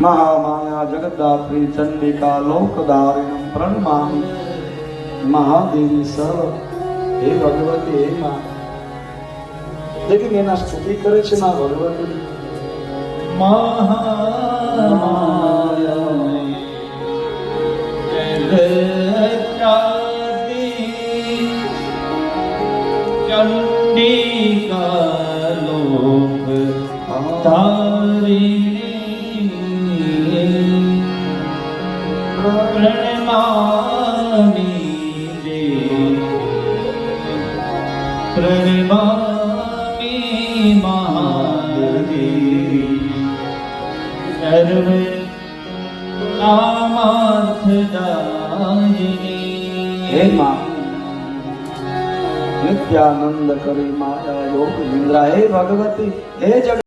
महामाया जगद्धात्री चंडिका लोकधारिणं प्रणमामि महादेवी सर्व हे भगवती हे मां। लेकिन एना स्तुति करे छे मां भगवती महामाया जगद्धात्री चंडिका प्रणमामि प्रणमामि महादेवी सर्व कामार्थदायिनी। हे मां नित्यानंद करी माया योग निद्रा हे भगवती हे जगत